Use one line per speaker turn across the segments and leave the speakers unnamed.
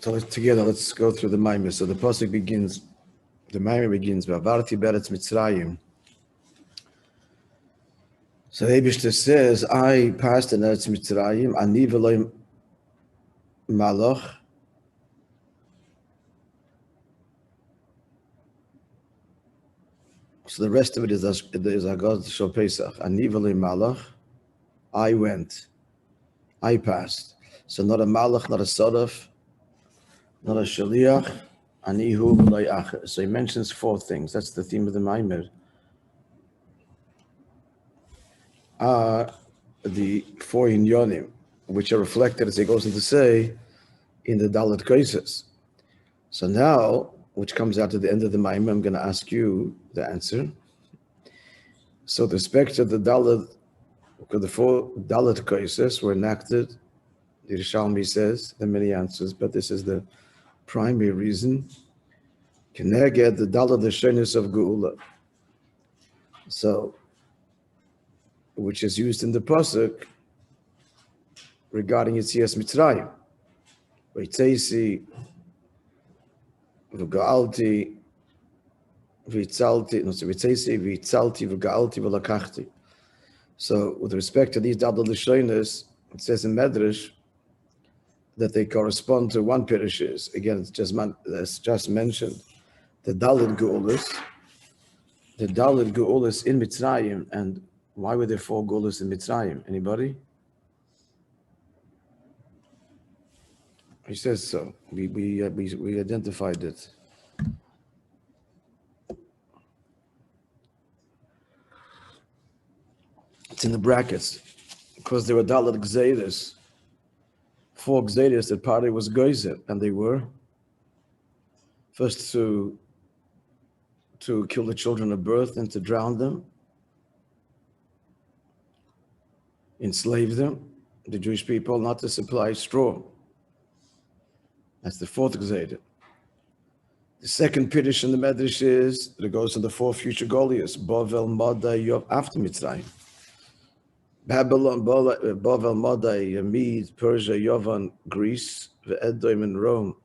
So together, let's go through the Maamar. So the pasuk begins, the Maamar begins, ועברתי בארץ מצרים. So the Eibishter says, I passed in Eretz Mitzrayim, ani v'lo malach. So the rest of it is Agad Shal Pesach. Ani v'lo malach, I went, I passed. So not a malach, not a sadaf, not a shaliach, anihu v'lo acher. So he mentions four things. That's the theme of the Maamar. Are the four inyonim, which are reflected, as he goes on to say, in the Dalet cases. So now, which comes out at the end of the Maamar, I'm going to ask you the answer. So with respect to the Dalet, the four Dalet cases were enacted, the Rishalmi says, there are many answers, but this is the primary reason. Keneged the Dalet Hashonos of Geula. So, which is used in the pasuk regarding Yetzias Mitzrayim. V'yitzeisi, v'ga'alti, v'yitzalti, v'yitzeisi, v'yitzalti, v'ga'alti, v'lakachti. So, with respect to these Dalet Hashonos, it says in Medrash that they correspond to one Perishis. Again, it's just mentioned the Dalet Geulas in Mitzrayim. And why were there four Geulas in Mitzrayim? Anybody? He says so. We identified it. It's in the brackets because there were Dalet Gzeiros, four Gzeiros that partly was Geyser, and they were first to kill the children of birth and to drown them, enslave them, the Jewish people, not to supply straw. That's the fourth Gzeira. The second Piddush in the Medrash is that it goes to the four future Goliaths, Bavel, Madai, Yov, after Mitzrayim. Babylon, Bavel, Madai, Mede, Persia, Yovan, Greece, Edom, and Rome.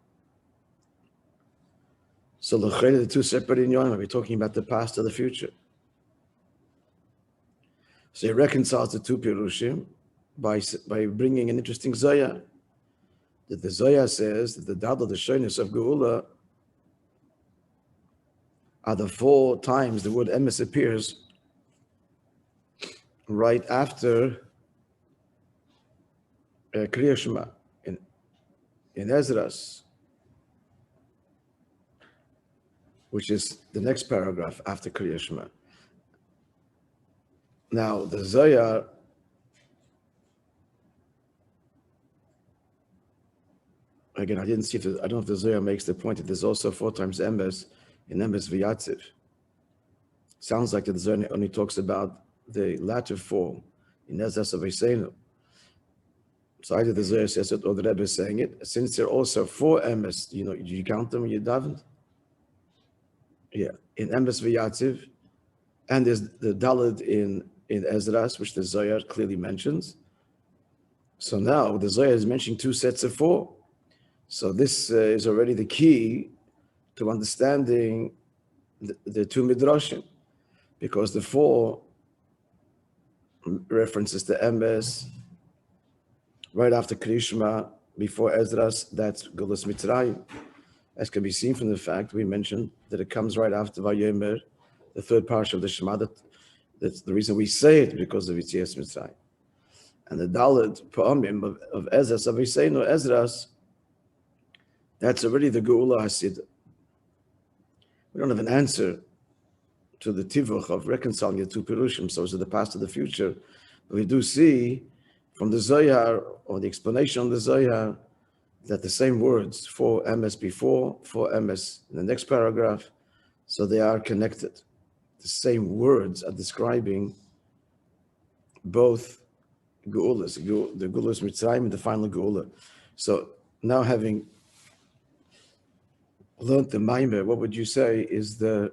So the two separate inyonim, we're talking about the past or the future. So he reconciles the two Pirushim by bringing an interesting Zoya. That the Zoya says that the Dalet Hashonos of Geula are the four times the word emes appears right after Kriya Shema in Ezra's, which is the next paragraph after Kriya Shema. Now, the Zohar, again, I don't know if the Zohar makes the point that there's also four times emes in emes v'yatziv. Sounds like the Zohar only talks about the latter four in Ezras of Eseinu. So either the Zohar says it or the Rebbe is saying it. Since there are also four emes, do you count them when you daven? Yeah, in emes v'yatziv, and there's the Dalet in Ezras, which the Zohar clearly mentions. So now the Zohar is mentioning two sets of four. So this is already the key to understanding the two Midrashim, because the four references to emes right after Kriya Shema, before Ezras, that's Geulas Mitzrayim. As can be seen from the fact we mentioned that it comes right after Vayomer, the third parsha of the Shema. That's the reason we say it, because of Yetzias Mitzrayim. And the Dalet Pa'amim of Ezras, of Eseinu Ezras, that's already the Geula Hasidah. We don't have an answer to the tivuch of reconciling the two Pirushim, so is it the past or the future? But we do see from the Zohar, or the explanation on the Zohar, that the same words, four emes before, four emes in the next paragraph, so they are connected. The same words are describing both Geulas, the Geulas Mitzrayim and the final Geula. So now, having learned the Maamar, what would you say is the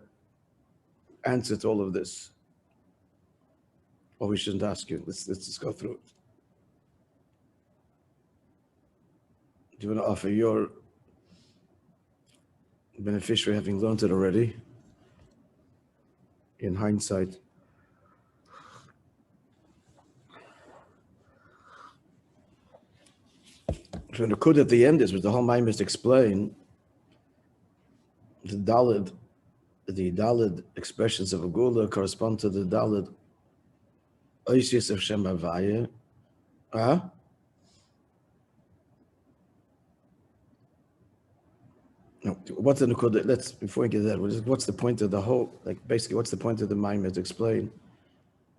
answer to all of this? Or we shouldn't ask you. Let's just go through it. Do you want to offer your beneficiary having learned it already, in hindsight. So the kud at the end is, what the whole Maimon is to explain, the Daled expressions of a Gula correspond to the Daled Oisius of Shem Havaya. No, what's the Nukud? Let's, before we get to that, what's the point of the whole, like basically, what's the point of the Maimon to explain?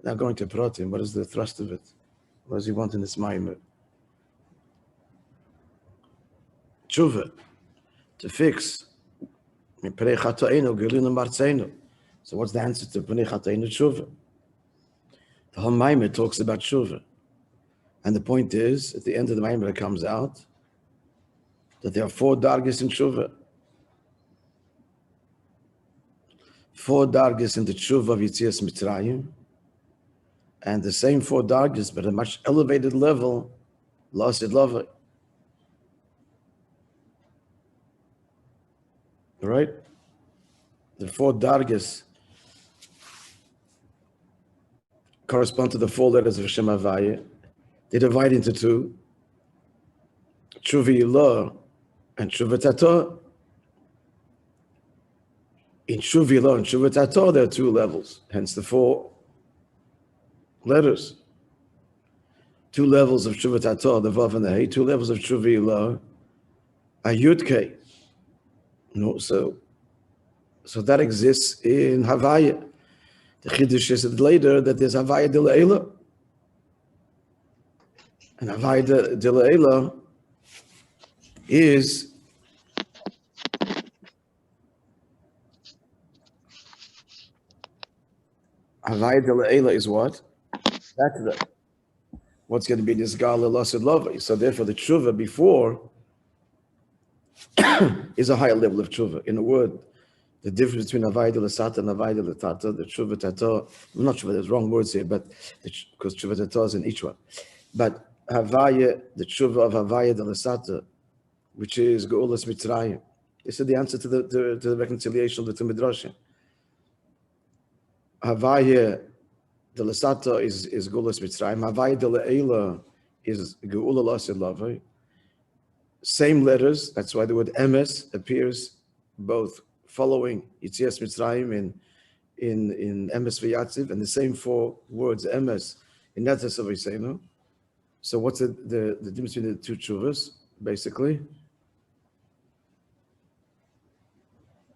Now going to Pratim, what is the thrust of it? What does he want in this Maimon? Tshuva, to fix. So what's the answer to Pnei Chatainu Tshuva? The whole Maimon talks about Tshuva. And the point is, at the end of the Maimon, it comes out that there are 4 dargis in Tshuva. 4 dargis in the Tshuva of Yitzias Mitzrayim. And the same 4 dargis, but at a much elevated level, Lasid Lava. Right? The 4 dargis correspond to the 4 letters of Shem Havaya. They divide into 2. Tshuva Ilah and Tshuva Tato. In Tshuva Ilah and Tshuva Tato, there are 2 levels, hence the 4 letters. 2 levels of Tshuva Tato, the Vav and the Hey. 2 levels of Tshuva Ilah are Yud-Kei. No, so that exists in Havaya. The Chiddush is later that there's Havaya de Le'ela. And Havaya de Le'ela is Havaya de Le'ela is what? That's what's going to be this Gala Lasid Lava. So therefore the Tshuva before is a higher level of tshuva. In a word, the difference between Havaya de L'Sata and Havaya de L'Tata, the tshuva tato, I'm not sure there's wrong words here, but because tshuva tato is in each one. But Havaya, the tshuva of Havaya de L'Sata, which is Geulas Mitzrayim. This is the answer to the reconciliation of the two midrashim. Havaya de L'Sata is Geulas Mitzrayim. Havaya de L'Eila is Geula Lasid Lavai. Same letters, that's why the word emes appears both following Yitzias Mitzrayim in emes v'yatziv, and the same 4 words emes in Netzes of Yisenu. So what's the difference between the 2 tshuvas, basically?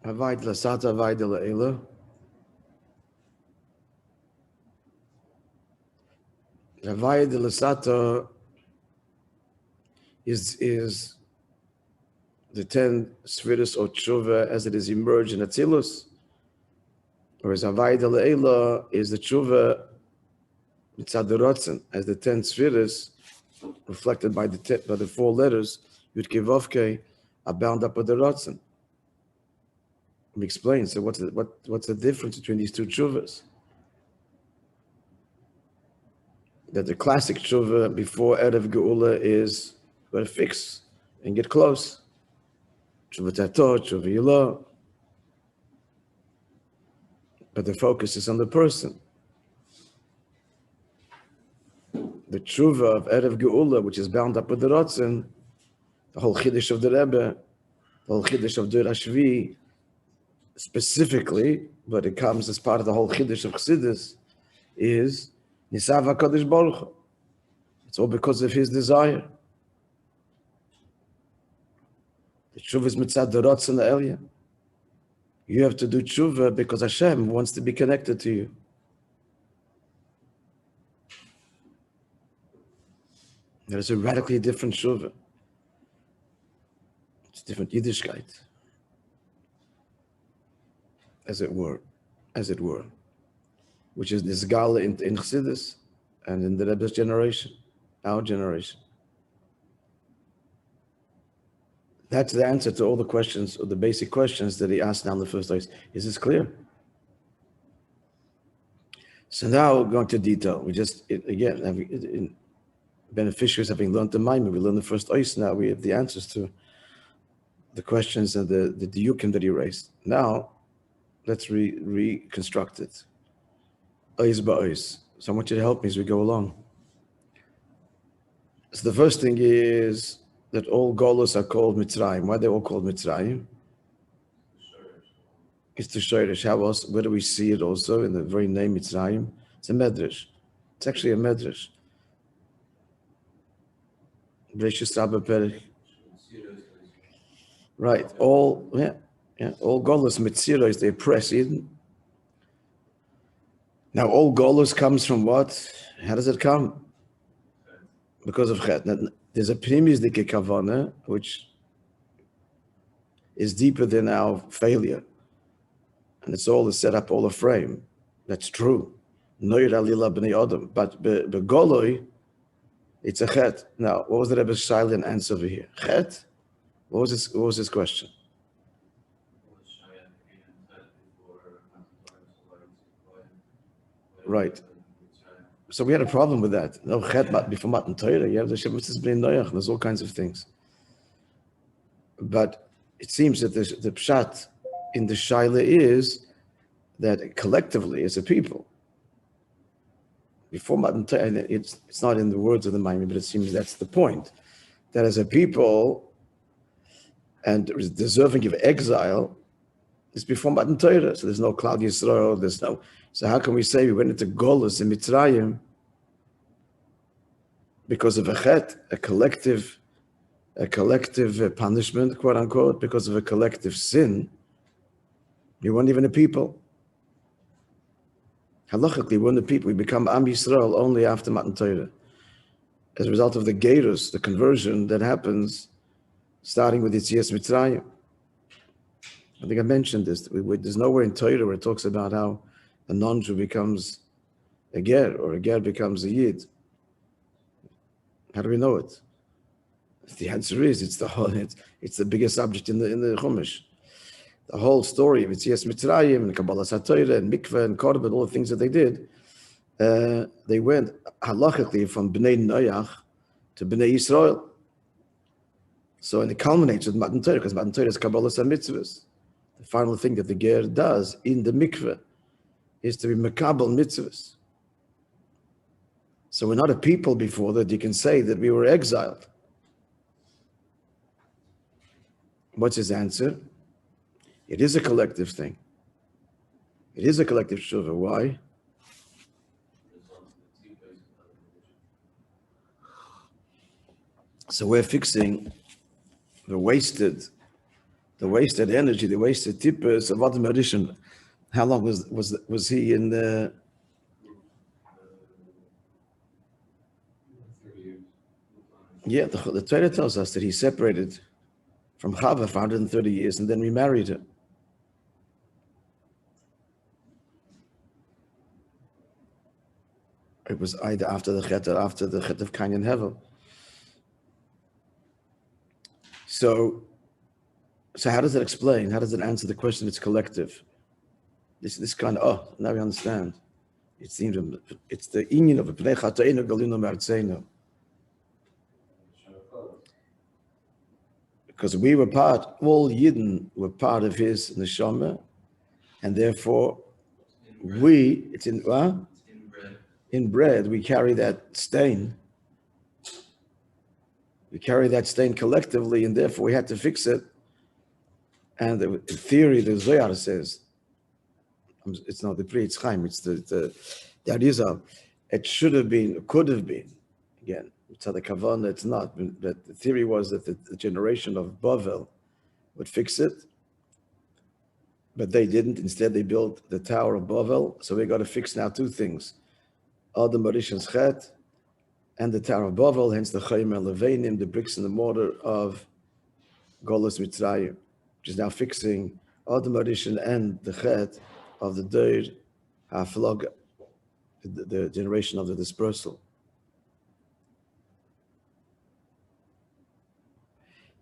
Havaya de L'Sata, Havaya de L'Eila. Havaya de L'Sata is the 10 Sfiris or Tshuva as it is emerged in Atzilus, whereas Havaya de Le'ela is the Tshuva Mitzad Rotzen, as the 10 Sfiris reflected by the 4 letters Yud Kei Vav Kei are bound up with the Rotzen. Let me explain. So what's the difference between these 2 Tshuvas? That the classic Tshuva before Erev Geula is going to fix and get close. Tshuva Tato, Tshuva Ilah. But the focus is on the person. The Tshuva of Erev Geula, which is bound up with the Rotzen, the whole Chiddush of the Rebbe, the whole Chiddush of the Rashvi, specifically, but it comes as part of the whole Chiddush of Chassidus, is Nisav HaKadosh Baruch Hu. It's all because of his desire. The tshuva is mitzad the rotzen la'elya. You have to do tshuva because Hashem wants to be connected to you. There is a radically different tshuva. It's different Yiddishkeit, as it were, which is this gala in Chassidus and in the Rebbe's generation, our generation. That's the answer to all the questions, or the basic questions that he asked now in the first place. Is this clear? So now we're going to detail. We just, in beneficiaries having learned the Maimon, we learned the first ois, now we have the answers to the questions and the diukim that he raised. Now, let's reconstruct it. Ois ba'ois. So I want you to help me as we go along. So the first thing is that all Golos are called Mitzrayim. Why are they all called Mitzrayim? It's the Shoresh. How else? Where do we see it also in the very name Mitzrayim? It's a medrash. It's actually a medrash. Right. All Golos Mitziros, they oppress Eden. Now, all Golos comes from what? How does it come? Because of Chet. Now, there's a premise dike kavana, which is deeper than our failure. And it's all set up, all a frame. That's true. Noir alila b'nei Adam. But begoloi, it's a Chet. Now, what was the Rebbe's silent answer over here? Chet? What was his question? Right. So we had a problem with that. No Chet before Matan Torah. You have the Shemitahs Bnei Noach. There's all kinds of things. But it seems that the pshat in the Shaila is that collectively as a people, before Matan Torah, it's not in the words of the Maimon, but it seems that's the point, that as a people and deserving of exile is before Matan Torah. So there's no Klal Yisrael, there's no. So how can we say we went into Golus in Mitzrayim because of a Chet, a collective punishment, quote unquote, because of a collective sin? We weren't even a people. Halachically, we weren't a people. We become Am Yisrael only after Matan Torah, as a result of the Gerus, the conversion that happens, starting with Yetzias Mitzrayim. I think I mentioned this. There's nowhere in Torah where it talks about how a non-Jew becomes a ger, or a ger becomes a yid. How do we know it? The answer is it's the biggest subject in the Chumash. The whole story of Yetzias Mitzrayim and Kabbalah Satorah and Mikveh and Korban, all the things that they did, they went halachically from Bnei Noach to Bnei Yisrael. So, and it culminates with Matan Torah, because Matan Torah is Kabbalah Mitzvahs. The final thing that the ger does in the mikveh is to be makabel mitzvahs. So we're not a people before that you can say that we were exiled. What's his answer? It is a collective thing. It is a collective shuvah. Why? So we're fixing the wasted energy, the wasted tippers of Adam Rishon. How long was he in the? Yeah, the Torah tells us that he separated from Chava for 130 years and then remarried her. It was either after the Chet or after the Chet of Cain and Hevel. So how does it explain? How does it answer the question? It's collective. This kind of, now we understand. It seems it's the inyan of a Pnei Chatoinu Galinu Me'artzeinu. Because we were all Yidden were part of his neshama, and therefore it's in what? In bread, we carry that stain. We carry that stain collectively, and therefore we had to fix it. And in theory, the Zohar says, it's not the Pri, it's Chaim, it's the Arizal. It should have been, could have been, again, it's not the Kavanah, it's not, but the theory was that the generation of Bavel would fix it, but they didn't. Instead, they built the Tower of Bavel, so we got to fix now two things. Adim Rishon's Chet, and the Tower of Bavel, hence the Chaim Levanim, the bricks and the mortar of Golus Mitzrayim, which is now fixing Adam Rishon and the Chet of the Deir HaFlaga, the generation of the dispersal.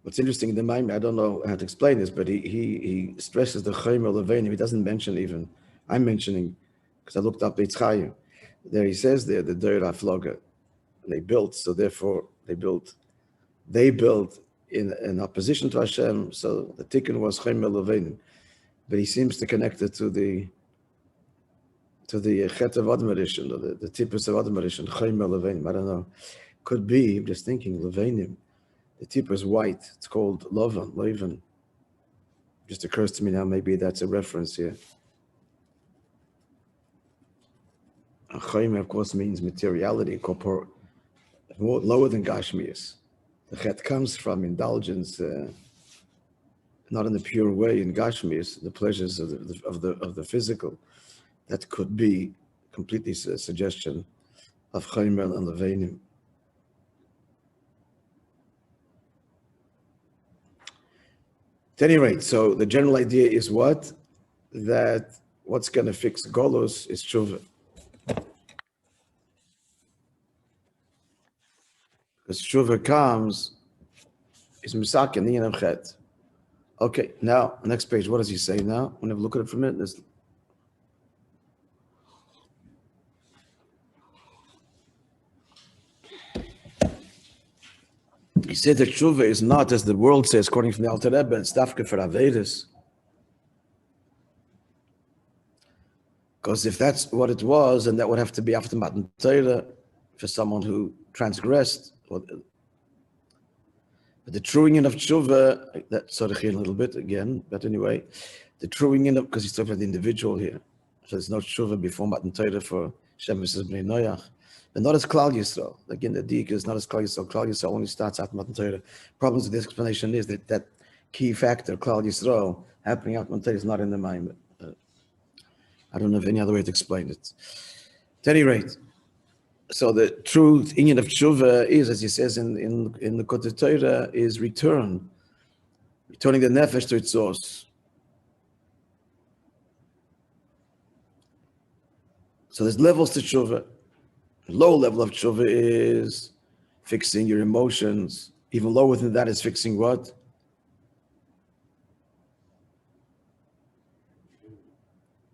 What's interesting in the Maimon, I don't know how to explain this, but he stresses the Chaim Levanim. He doesn't mention even, I'm mentioning, because I looked up the Yitzchayim. There he says there, the Deir HaFlaga. They built, so therefore they built in opposition to Hashem. So the tikkun was Chaim Meliovainim, but he seems to connect it to the chet of Admarishan, or the tipus of Admarishan, Chaim Meliovainim. I don't know. Could be. I'm just thinking Levainim. The tip is white. It's called Lovan. Just occurs to me now. Maybe that's a reference here. Chaim, of course, means materiality, more lower than Gashmias. The chet comes from indulgence, not in the pure way in Gashmias, the pleasures of the physical. That could be completely a suggestion of Chaim and Levainim. At any rate, so the general idea is what? That what's going to fix Golus is Tshuva. Because Tshuva comes, is Misak and the of Chet. Okay, now, next page, what does he say now? I'm going to have a look at it for a minute. He said that Tshuva is not, as the world says, according to the Alter Rebbe, it's dafka for Averis. Because if that's what it was, then that would have to be after Matan Torah for someone who transgressed. But the true union of Tshuva, that's sort of here a little bit again, but anyway, the true union of, because he's talking about the individual here. So there's no Tshuva before Matan Torah for Shem v'Sis Bnei Noach. But not as Klal Yisrael. Again, the Dik is not as Klal Yisrael. Klal Yisrael only starts at Matan Torah. Problems with this explanation is that key factor, Klal Yisrael, happening at Matan Torah is not in the mind. I don't know of any other way to explain it. At any rate, so the true inyan of Tshuva is, as he says in the Kotel Torah, is returning the nefesh to its source. So there's levels to Tshuva. Low level of Tshuva is fixing your emotions. Even lower than that is fixing what?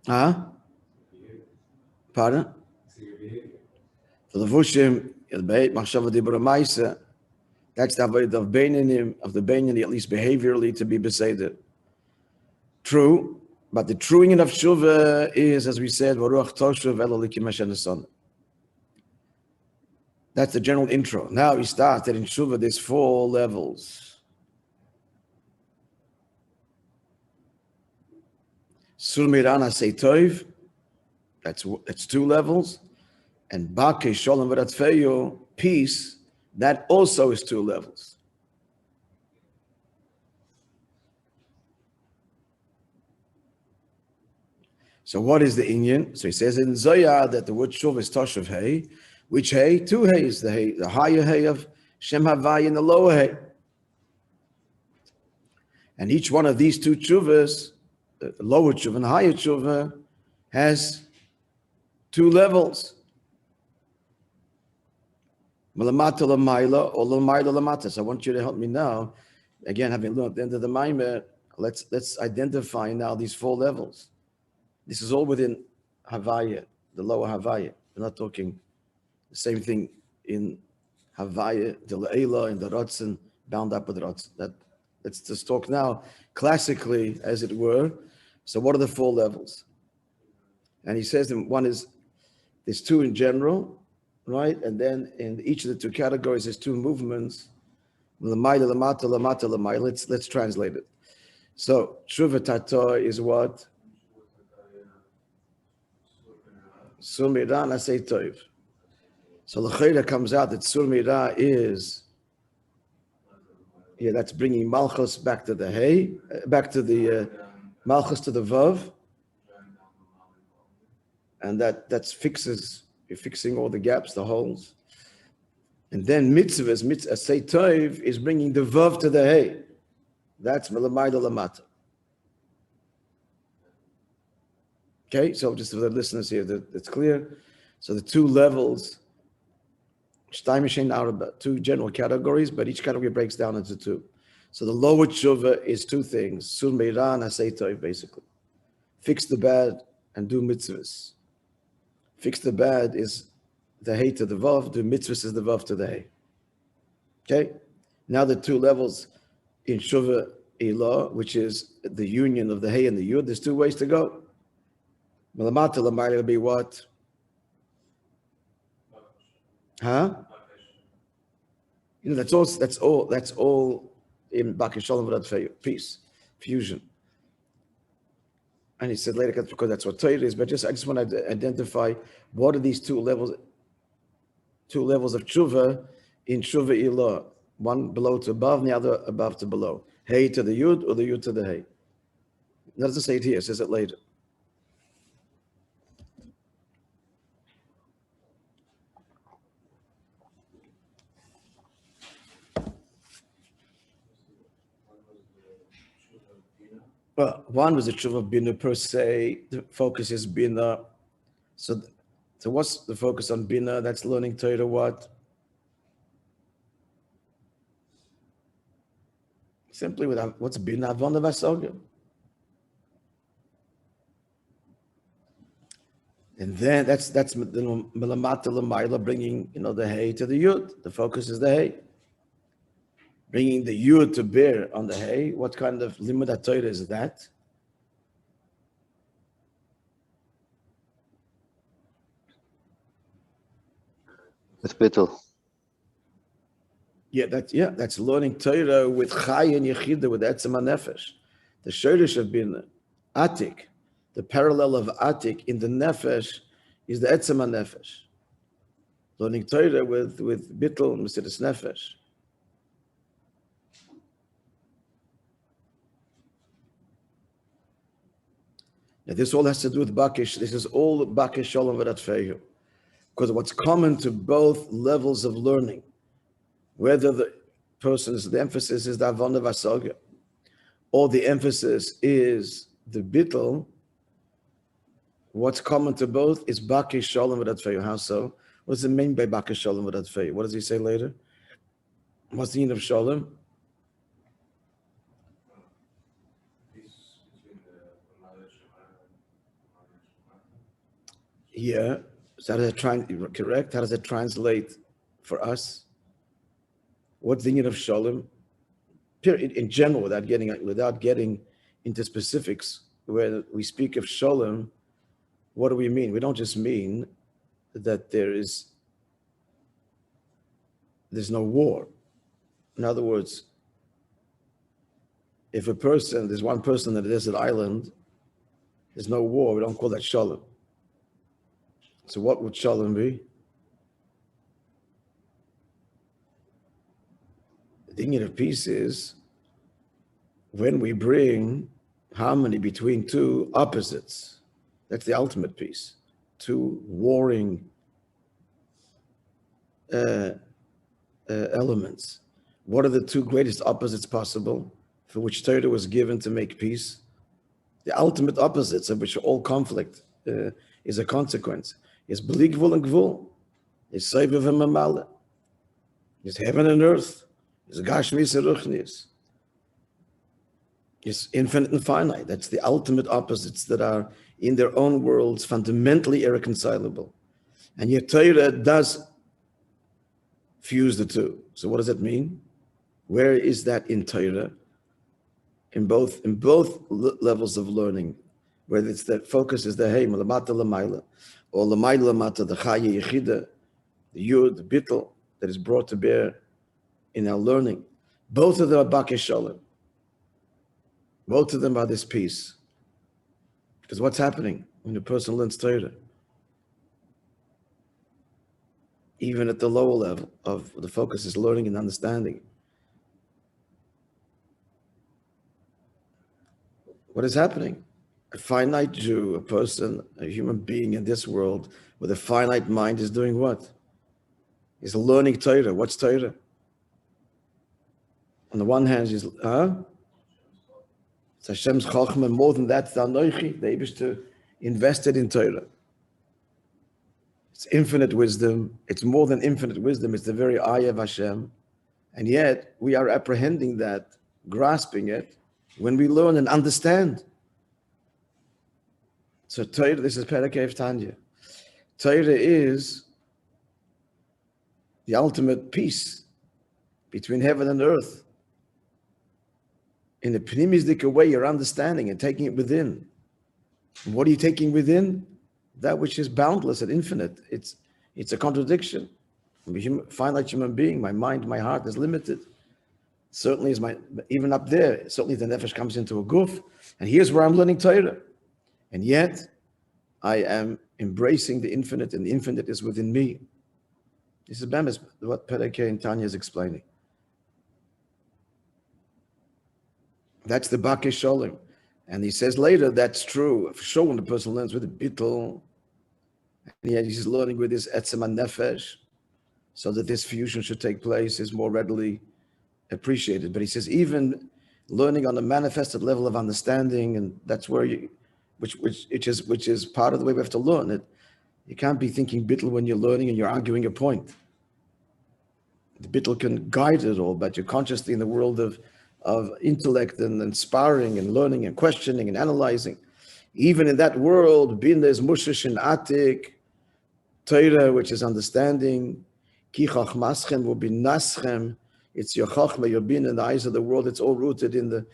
Pardon? For the Vushim, that's the avoid of the Beinyanim, at least behaviorally, to be beseder. True, but the true union of Tshuva is, as we said, Baruch Toshuv Elolikim Hashem Nesan. That's the general intro. Now he starts that in Tshuva there's 4 levels. Sur Mirana Seitov, that's 2 levels. And Bake Shalom V'Ratzfeyo, peace, that also is 2 levels. So what is the inyan? So he says in Zoyar that the word Shuv is Toshav Hey. Which Hey? 2 Heys, the higher Hey of Shem Havai and the lower Hey. And each one of these 2 Tshuvas, the lower Tshuva and the higher Tshuva, has 2 levels. Malamata Lamaila or Lamaila Lamata. So I want you to help me now. Again, having learned at the end of the Maimer, let's identify now these 4 levels. This is all within Havaya, the lower Havaya. We're not talking the same thing in Havaya, the Le'ela, and the Ratzin, bound up with Ratzin. Let's just talk now, classically, as it were. So what are the 4 levels? And he says that one is, there's 2 in general, right? And then in each of the 2 categories, there's 2 movements. L'mayla, l'mata, l'mata, l'mayla. Let's translate it. So, Tshuva Tata is what? Sur Mirah Nasei Tov. So L'chayra comes out that Sur Mirah is, that's bringing Malchus back to the Hay, back to the Malchus to the Vav. And that's you're fixing all the gaps, the holes. And then mitzvahs, Asay Tov, is bringing the Vav to the Hay. That's Melamayda Lamata. Okay, so just for the listeners here, that's clear. So the 2 levels, 2 general categories, but each category breaks down into 2. So the lower tshuva is 2 things, Sur Meirah and Asay Tov, basically. Fix the bad and do mitzvahs. Fix the bad is the hate to the vav, do mitzvahs is the vav to the hay. Okay? Now the 2 levels in Shuva Ilah, which is the union of the Hey and the Yud. There's two ways to go. Melamata Lamayla will be what? Huh? You know, that's all in Baki Shalom V'Rad peace, fusion. And he said later, because that's what Torah is, but I just want to identify what are these two levels of tshuva in Shuva Ilah. One below to above and the other above to below. Hey to the Yud or the Yud to the Hey. It doesn't say it here, it says it later. Well, one was the tshuva bina per se. The focus is bina. So what's the focus on bina? That's learning Torah what? Simply without what's bina avon vasoga. And then that's the melamata l'mayla, bringing the Hey to the Yud. The focus is the Hey. Bringing the Yud to bear on the Hey. What kind of limud Torah is that?
With bittul.
That's learning Torah with Chay and Yechida, with Etzem HaNefesh. The Shorish of Bina, Atik, the parallel of Atik in the Nefesh is the Etzem HaNefesh. Learning Torah with Bittul, Mesiras Nefesh. Now this all has to do with Bakish. This is all Bakish Shalom V'Rad Feyu. Because what's common to both levels of learning, whether the emphasis is the Avon of Asoga, or the emphasis is the Bittul, what's common to both is Bakish Shalom V'Rad Feyu. How so? What does it mean by Bakish Shalom V'Rad Feyu? What does he say later? What's the meaning of Shalom? Yeah. So how does it correct? How does it translate for us? What's the meaning of Shalom? In general, without getting into specifics, when we speak of Shalom, what do we mean? We don't just mean that there's no war. In other words, if there's one person on a desert island, there's no war, we don't call that Shalom. So what would Shalom be? The union of peace is when we bring harmony between two opposites. That's the ultimate peace. Two warring elements. What are the two greatest opposites possible for which Torah was given to make peace? The ultimate opposites of which all conflict is a consequence. Is bli gvul and gvul. Is seivav and mamala. Is heaven and earth. Is gashmis and ruchnis. Is infinite and finite. That's the ultimate opposites that are in their own worlds fundamentally irreconcilable. And yet Torah does fuse the two. So what does that mean? Where is that in Torah? In both levels of learning, whether it's that focus is the Hey, Melamata Lamayla, or Lamayla Lamata, the Chaya Yechida, the Yud, the Bittul, that is brought to bear in our learning. Both of them are Bakish Shalom. Both of them are this peace. Because what's happening when a person learns Torah? Even at the lower level of the focus is learning and understanding. What is happening? A finite Jew, a person, a human being in this world with a finite mind is doing what? He's learning Torah. What's Torah? On the one hand, it's Hashem's Chachma. More than that, it's Anoichi. The Eibishter invested in Torah. It's infinite wisdom. It's more than infinite wisdom. It's the very eye of Hashem. And yet, we are apprehending that, grasping it, when we learn and understand. So Torah, this is Perek Tanya. Torah is the ultimate peace between heaven and earth. in a pneumistic way, you're understanding and taking it within. And what are you taking within? That which is boundless and infinite. It's a contradiction. I'm a finite human being. My mind, my heart is limited. Certainly is even up there, certainly the nefesh comes into a guf, and here's where I'm learning Torah. And yet, I am embracing the infinite, and the infinite is within me. This is what Pereke and Tanya is explaining. That's the Bakei Sholem. And he says later, that's true. For sure, when the person learns with the bittul, and yet he's learning with his etzem nefesh, so that this fusion should take place is more readily appreciated. But he says, even learning on a manifested level of understanding, and that's where which is part of the way we have to learn it. You can't be thinking bittul when you're learning and you're arguing a point. The bittul can guide it all, but you're consciously in the world of intellect and sparring and learning and questioning and analyzing. Even in that world, being there's mushish and atik, Torah, which is understanding, ki chachmaschem will be naschem. It's your chachma, your bin in the eyes of the world. It's all rooted in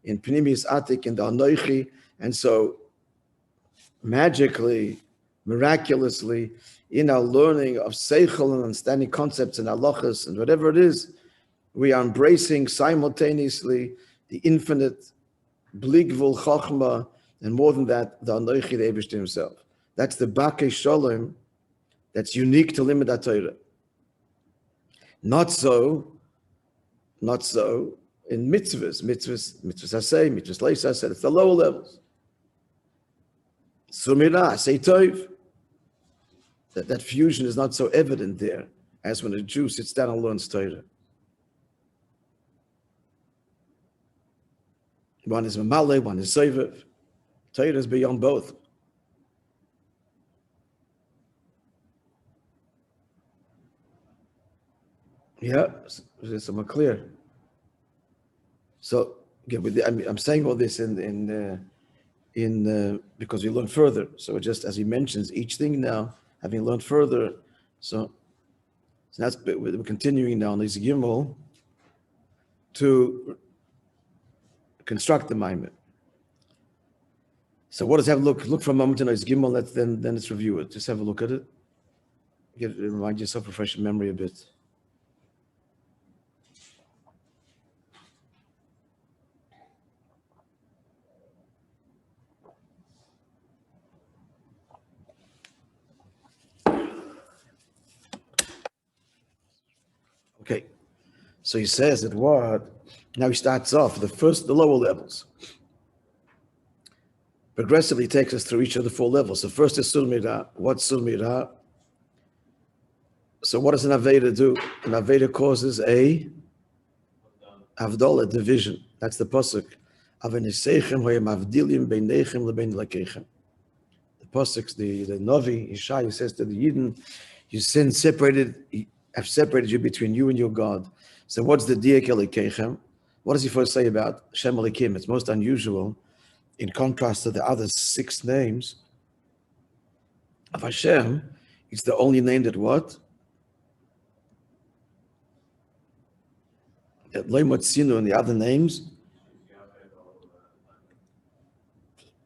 pnimis atik, in the anoichi. And so, magically, miraculously, in our learning of seichel and understanding concepts and halachas and whatever it is, we are embracing simultaneously the infinite bligvul chachma, and more than that, the anoichi, the Eibishter himself. That's the Bakei Sholem that's unique to Limud HaTorah. Not so in mitzvahs asay, mitzvahs leis asay. It's the lower levels. Sumira, say tov. That fusion is not so evident there as when a Jew sits down and learns Torah. One is Mamale, one is Seviv. Torah is beyond both. Yeah, it's more clear. So again, I'm saying all this in because we learn further. So just as he mentions each thing now, having learned further, so that's we're continuing now on this Gimel to construct the Maimon. So what does have look for a moment in this Gimel? Then let's review it. Just have a look at it. Remind yourself, refresh your memory a bit. Okay, so he says that now he starts off the lower levels. Progressively takes us through each of the four levels. So first is Sulmira. What's Sulmira? So what does an Aveda do? An Aveda causes a Avdol, a division. That's the Pasuk. Avenisechem hoyem avdilim beinechem lebein lakechem. The Pasuk, the Novi, Ishai, says to the Yidden, your sin have separated you between you and your God. So what's the Diak Elikechem? What does he first say about Shem Elikim? It's most unusual, in contrast to the other 6 names of Hashem. It's the only name that what? That Leimotzinu and the other names,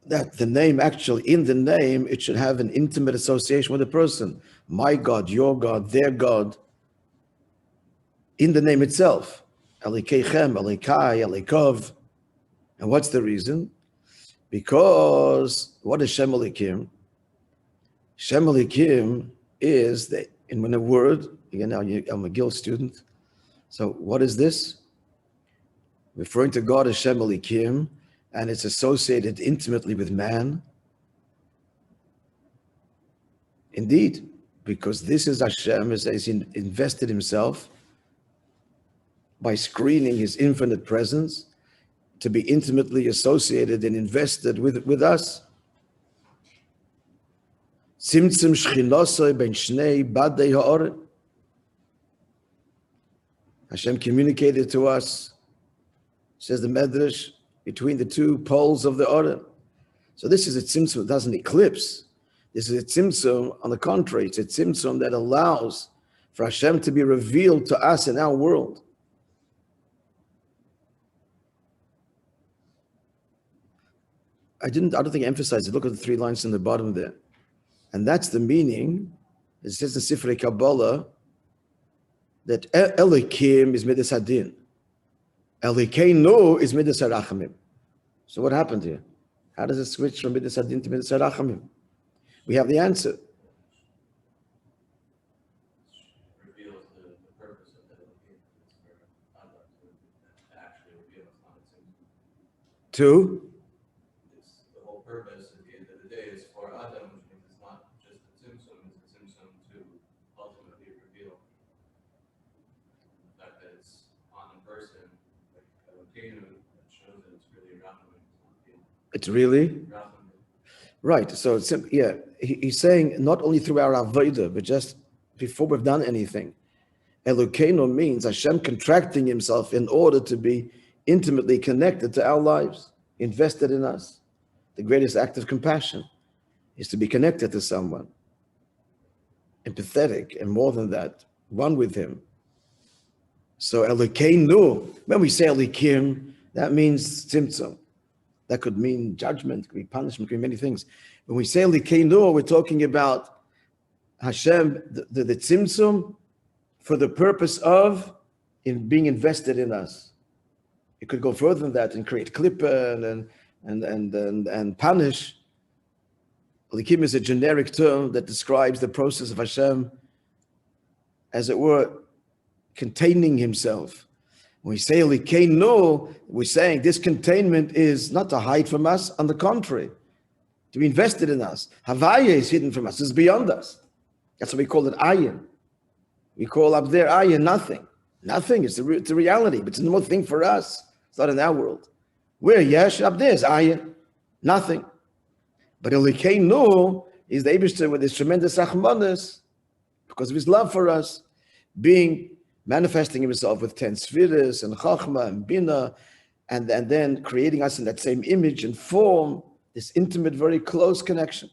that the name actually, in the name, it should have an intimate association with a person. My God, your God, their God, in the name itself. Elikechem, Elikai, Elikov. And what's the reason? Because what is Shem Elikim? Shem Elikim is, in a word, again, I'm a Gil student, so what is this? Referring to God as Shem Elikim, and it's associated intimately with man. Indeed, because this is Hashem, as he invested himself by screening his infinite presence to be intimately associated and invested with us. Tzimtzum shchinosoi ben shnei badei ha'oret. Hashem communicated to us, says the Medrash, between the 2 poles of the Oret. So this is a tzimtzum, it doesn't eclipse. This is a tzimtzum, on the contrary, it's a tzimtzum that allows for Hashem to be revealed to us in our world. I don't think I emphasized it. Look at the 3 lines in the bottom there. And that's the meaning. It says in Sifrei Kabbalah that Elikim is Midas Hadin. Elikeinu is Midas Harachamim. So what happened here? How does it switch from Midas Hadin to Midas Harachamim? We have the answer.
Reveals the purpose of the Elikim for Adam to actually reveal it's not a tzimtzum.
Two.
It's the whole purpose at the end of the day is for Adam, which means it's not just a tzimtzum, it's a tzimtzum to ultimately reveal the fact that it's on a person, like Elokeinu, that shows that it's really Rachamim.
It's really? Right. So it's, he's saying not only through our avodah, but just before we've done anything. Elokeinu means Hashem contracting himself in order to be intimately connected to our lives, invested in us. The greatest act of compassion is to be connected to someone, empathetic, and more than that, one with him. So Elokeinu, when we say Elikim, that means tzimtzum. That could mean judgment, could be punishment, could be many things. When we say Elikeinu, we're talking about Hashem, the tzimtzum, for the purpose of being invested in us. It could go further than that and create klippa and punish. Elikim is a generic term that describes the process of Hashem, as it were, containing himself. When we say Elikeinu, we're saying this containment is not to hide from us, on the contrary, to be invested in us. Havaya is hidden from us, it's beyond us. That's what we call it ayin. We call up there ayin nothing. Nothing, it's a reality, but it's no thing for us. It's not in our world. We're yesh, up there is ayin, nothing. But Elikeinu is the Eibishter with his tremendous achmanis, because of his love for us, manifesting himself with 10 spheres and chachma and bina, and then creating us in that same image and form, this intimate, very close connection.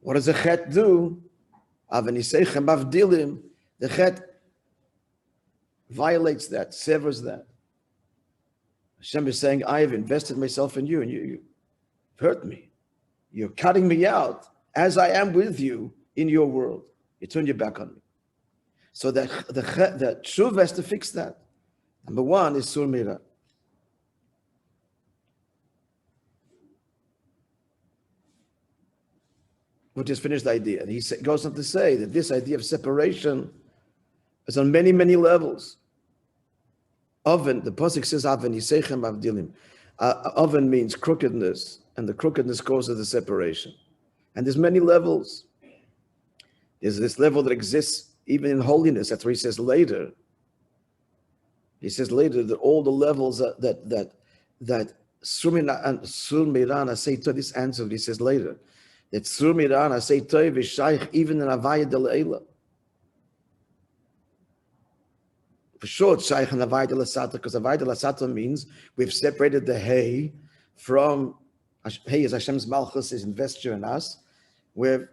What does the chet do? The chet violates that, severs that. Hashem is saying, I have invested myself in you, and you hurt me. You're cutting me out as I am with you in your world. You turn your back on me. So the tshuva has to fix that. Number one is sur mira. We just finished the idea. And he goes on to say that this idea of separation is on many, many levels. Oven, the pasuk says, Oven yisechem avdilim. Oven means crookedness, and the crookedness causes the separation. And there's many levels. There's this level that exists even in holiness. That's where he says later. He says later that all the levels that Sur Mirana say to this answer, he says later, that Sur Mirana say to is shaykh even in Avaya del Eila. For sure, it's shaykh in Avaya del Asata, because Avaya del Asata means we've separated the hay from, hay is Hashem's malchus, his investure in us. We've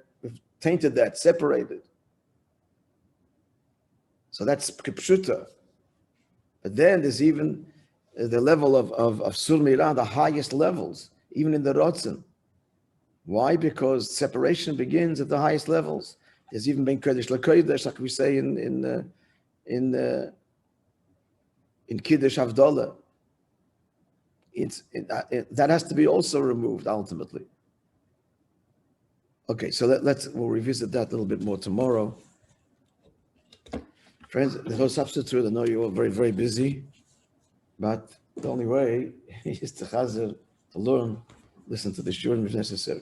tainted that, separated. So that's kipshuta. But then there's even the level of Sur Mirah, the highest levels, even in the Rotzen. Why? Because separation begins at the highest levels. There's even been Kodesh LaKodesh, like we say in Kiddush Havdalah. That has to be also removed ultimately. Okay, so we'll revisit that a little bit more tomorrow. Friends, there's no substitute. I know you're all very, very busy, but the only way is to chazer, to learn, listen to the shiurim if necessary.